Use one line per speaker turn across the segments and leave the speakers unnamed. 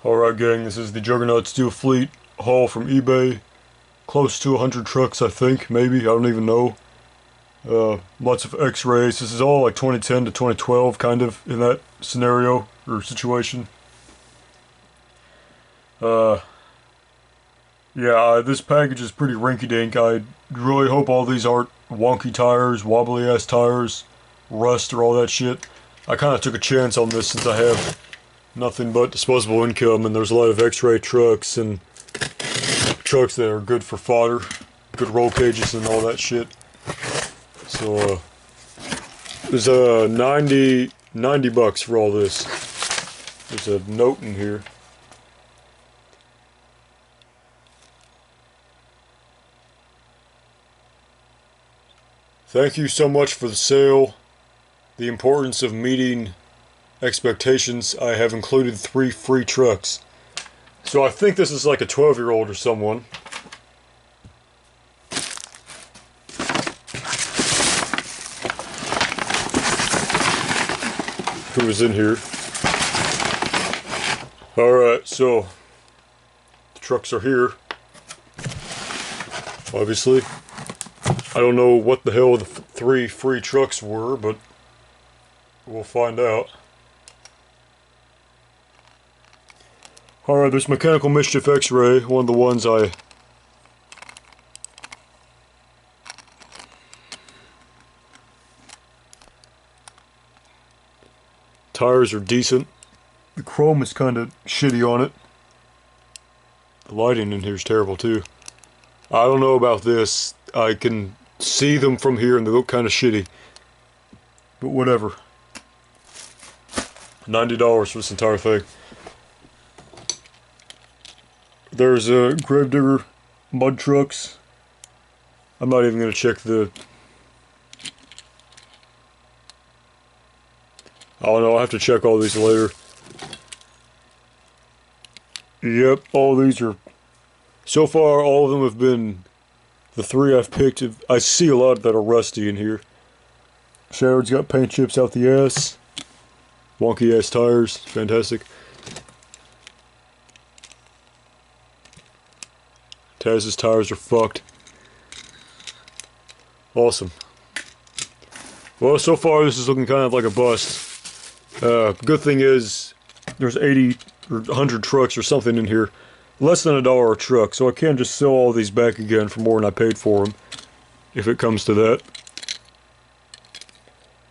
Alright gang, this is the Juggernaut Steel Fleet haul from eBay. Close to 100 trucks, I think, maybe, I don't even know. Lots of x-rays. This is all like 2010 to 2012, kind of, in that scenario, or situation. Yeah, this package is pretty rinky-dink. I really hope all these aren't wonky tires, wobbly-ass tires, rust, or all that shit. I kind of took a chance on this since I have nothing but disposable income, and there's a lot of x-ray trucks and trucks that are good for fodder, good roll cages and all that shit. So there's 90 bucks for all this. There's a note in here. Thank you so much for the sale. The importance of meeting expectations. I have included 3 free trucks. So I think this is like a 12-year-old or someone. Who was in here. Alright, so the trucks are here. Obviously. I don't know what the hell the 3 free trucks were, but we'll find out. Alright, there's Mechanical Mischief X-Ray, one of the ones I... Tires are decent. The chrome is kind of shitty on it. The lighting in here is terrible too. I don't know about this. I can see them from here and they look kind of shitty. But whatever. $90 for this entire thing. There's a Gravedigger mud trucks. I'm not even going to check the... I don't know, I'll have to check all these later. Yep, all these are... So far, all of them have been... The 3 I've picked, I see a lot that are rusty in here. Sherrod's got paint chips out the ass. Wonky ass tires, fantastic. Taz's tires are fucked. Awesome. Well, so far this is looking kind of like a bust. Good thing is, there's 80 or 100 trucks or something in here. Less than $1 a truck, so I can just sell all these back again for more than I paid for them. If it comes to that.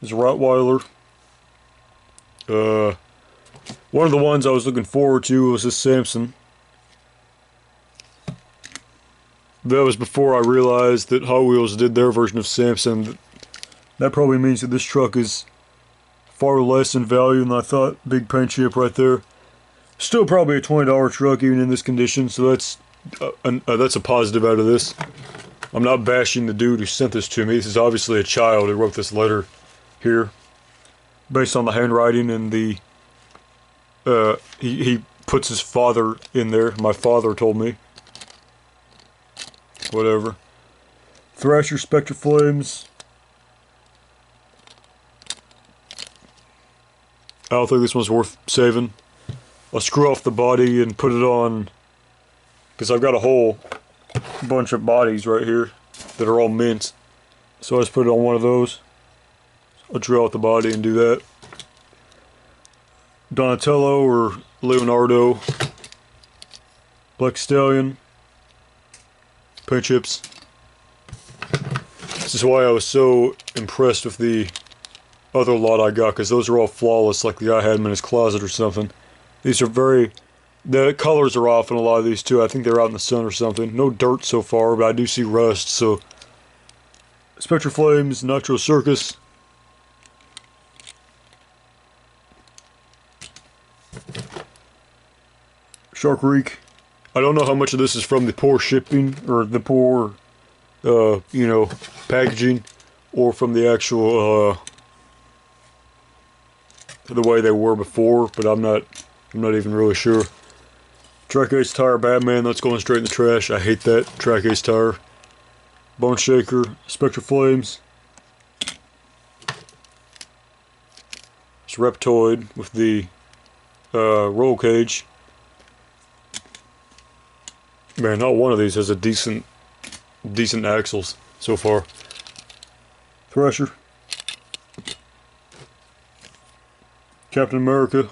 There's a Rottweiler. One of the ones I was looking forward to was this Samson. That was before I realized that Hot Wheels did their version of Samson. That probably means that this truck is far less in value than I thought. Big paint chip right there. Still probably a $20 truck even in this condition, so that's a positive out of this. I'm not bashing the dude who sent this to me. This is obviously a child who wrote this letter here. Based on the handwriting and the... he puts his father in there. My father told me. Whatever. Thrasher Spectre Flames. I don't think this one's worth saving. I'll screw off the body and put it on, because I've got a whole bunch of bodies right here that are all mint. So I just put it on one of those. I'll drill out the body and do that. Donatello or Leonardo. Black Stallion. Paint chips. This is why I was so impressed with the other lot I got, because those are all flawless, like the guy had them in his closet or something. These are very... The colors are off in a lot of these too. I think they're out in the sun or something. No dirt so far, but I do see rust, so... Spectre Flames, Nitro Circus. Shark Reek. I don't know how much of this is from the poor shipping, or the poor, you know, packaging, or from the actual, the way they were before, but I'm not even really sure. Track Ace Tire Batman, that's going straight in the trash. I hate that. Track Ace Tire. Bone Shaker, Spectre Flames. It's Reptoid with the roll cage. Man, not one of these has a decent axles so far. Thrasher. Captain America.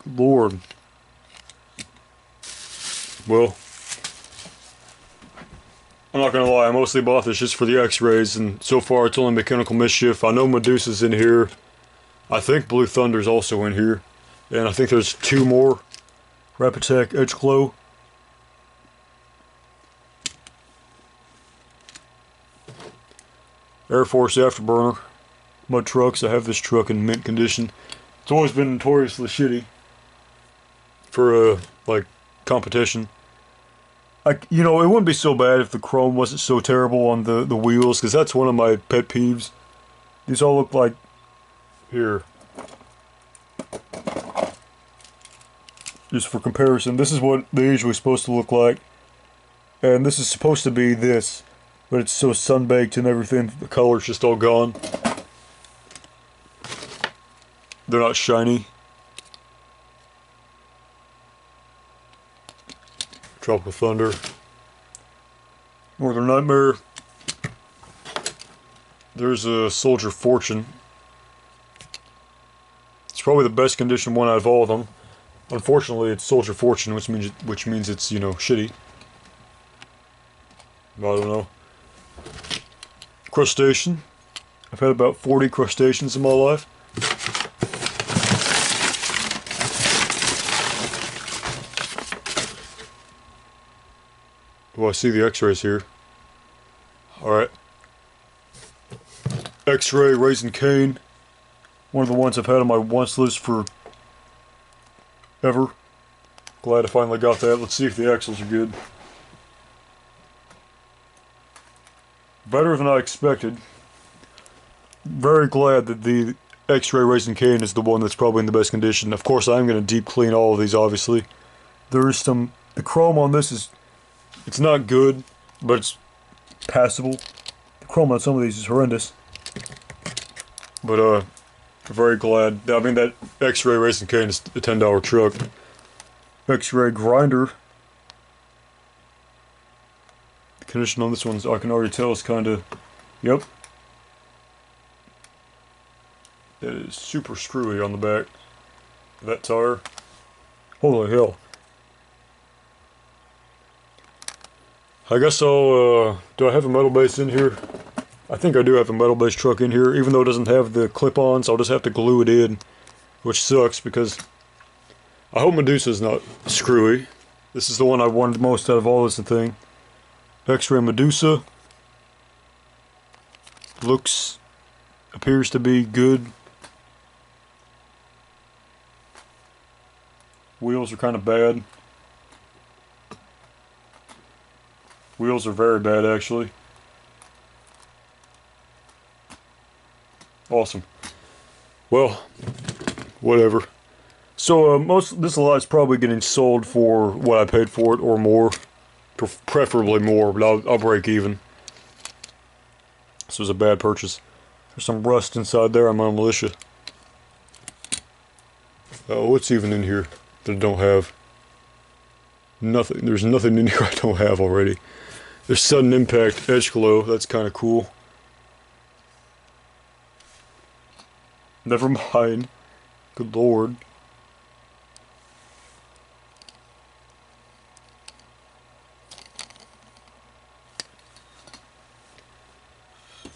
Good Lord. Well, I'm not gonna lie, I mostly bought this just for the x-rays, and so far it's only Mechanical Mischief. I know Medusa's in here. I think Blue Thunder's also in here. And I think there's 2 more. Rapid Attack, 𝘚𝘵𝘴. Air Force Afterburner. Mud trucks. I have this truck in mint condition. It's always been notoriously shitty for like competition. You know, it wouldn't be so bad if the chrome wasn't so terrible on the wheels, because that's one of my pet peeves. These all look like here. Just for comparison, this is what they're usually supposed to look like, and this is supposed to be this, but it's so sun-baked and everything, the color's just all gone. They're not shiny. Tropical Thunder. Northern Nightmare. There's a Soldier Fortune. It's probably the best condition one out of all of them. Unfortunately, it's Soldier Fortune, which means it's, you know, shitty. I don't know. Crustacean. I've had about 40 crustaceans in my life. Oh, I see the x-rays here. Alright. X-ray Raising Cane. One of the ones I've had on my wants list for ever. Glad I finally got that. Let's see if the axles are good. Better than I expected. Very glad that the X-ray Raising Cane is the one that's probably in the best condition. Of course, I'm going to deep clean all of these, obviously. There is some... The chrome on this is... It's not good, but it's passable. The chrome on some of these is horrendous. But, very glad. I mean, that X-ray Raising Cane is a $10 truck. X-ray Grinder. The condition on this one, I can already tell, is kind of... Yep. It is super screwy on the back of that tire. Holy hell. I guess I'll, do I have a metal base in here? I think I do have a metal base truck in here, even though it doesn't have the clip-ons. I'll just have to glue it in, which sucks because I hope Medusa's not screwy. This is the one I wanted most out of all this thing. X-ray Medusa. Appears to be good. Wheels are kind of bad. Wheels are very bad, actually. Awesome. Well, whatever. So, this lot is probably getting sold for what I paid for it, or more. Preferably more, but I'll break even. This was a bad purchase. There's some rust inside there. I'm on militia. What's even in here that I don't have? Nothing. There's nothing in here I don't have already. There's Sudden Impact 𝘚𝘵𝘴. That's kind of cool. Never mind. Good Lord.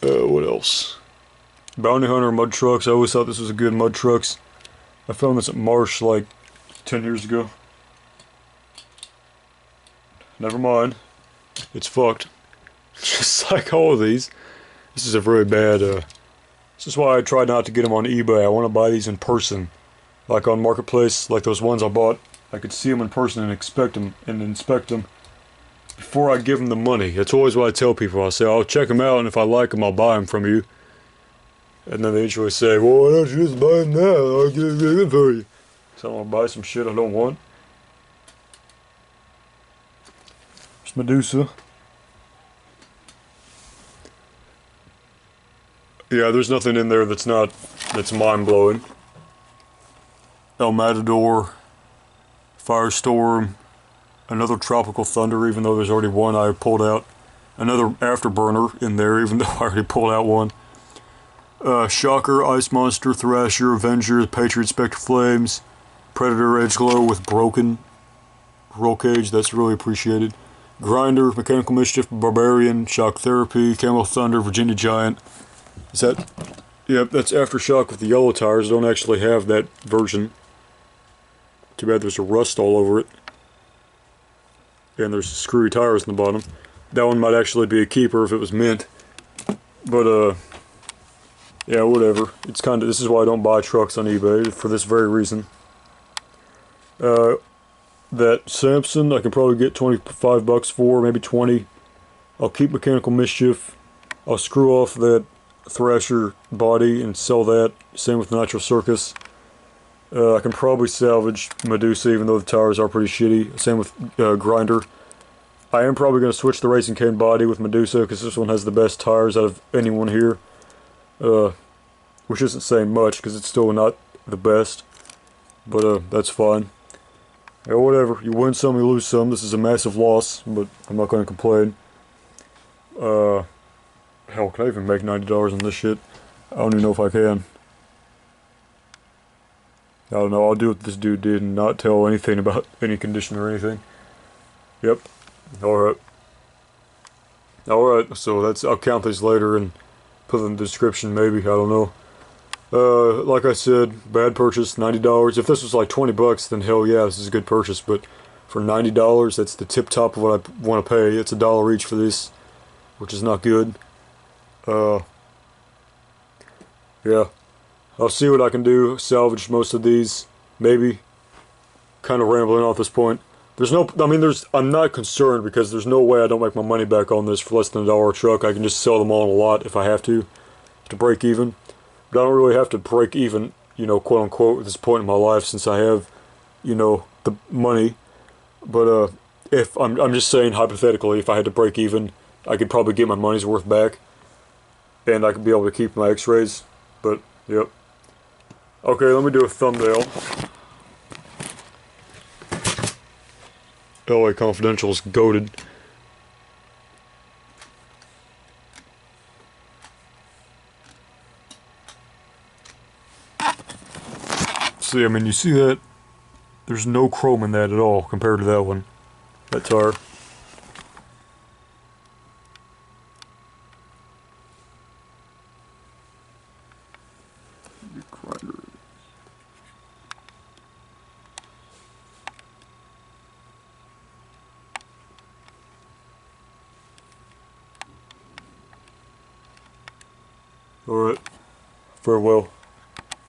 What else? Bounty Hunter mud trucks. I always thought this was a good mud trucks. I found this at Marsh like 10 years ago. Never mind. It's fucked. Just like all of these. This is a very bad, this is why I try not to get them on eBay. I want to buy these in person. Like on Marketplace, like those ones I bought. I could see them in person and inspect them before I give them the money. That's always what I tell people. I say, I'll check them out, and if I like them, I'll buy them from you. And then they usually say, well, why don't you just buy them now? I'll give them for you. So I'm going to buy some shit I don't want. There's Medusa. Yeah, there's nothing in there that's mind-blowing. El Matador, Firestorm, another Tropical Thunder, even though there's already one I pulled out. Another Afterburner in there, even though I already pulled out one. Shocker, Ice Monster, Thrasher, Avenger, Patriot, Spectre Flames, Predator, Edgeglow with broken roll cage, that's really appreciated. Grinder, Mechanical Mischief, Barbarian, Shock Therapy, Camel Thunder, Virginia Giant. Is that... Yep, that's Aftershock with the yellow tires. I don't actually have that version. Too bad there's a rust all over it. And there's screwy tires in the bottom. That one might actually be a keeper if it was mint. But, yeah, whatever. It's kind of... This is why I don't buy trucks on eBay, for this very reason. That Samson, I can probably get 25 bucks for, maybe 20. I'll keep Mechanical Mischief. I'll screw off that Thrasher body and sell that. Same with Nitro Circus. I can probably salvage Medusa, even though the tires are pretty shitty. Same with Grinder. I am probably going to switch the Racing Cane body with Medusa, because this one has the best tires out of anyone here. Which isn't saying much, because it's still not the best. But that's fine. Yeah, whatever. You win some, you lose some. This is a massive loss, but I'm not going to complain. Hell, can I even make $90 on this shit? I don't even know if I can. I don't know. I'll do what this dude did and not tell anything about any condition or anything. Yep. Alright. Alright, so that's... I'll count these later and put them in the description, maybe. I don't know. Like I said, bad purchase, $90. If this was like 20 bucks, then hell yeah, this is a good purchase. But for $90, that's the tip top of what I want to pay. It's $1 each for this, which is not good. Yeah. I'll see what I can do. Salvage most of these, maybe. Kind of rambling off this point. There's no, I mean, I'm not concerned because there's no way I don't make my money back on this for less than $1 a truck. I can just sell them all in a lot if I have to break even. But I don't really have to break even, you know, quote unquote, at this point in my life since I have, you know, the money. But if I'm just saying hypothetically, if I had to break even, I could probably get my money's worth back, and I could be able to keep my X-rays. But yep. Okay, let me do a thumbnail. LA Confidential's goated. See, I mean, you see that? There's no chrome in that at all compared to that one. That tire. Alright. Farewell.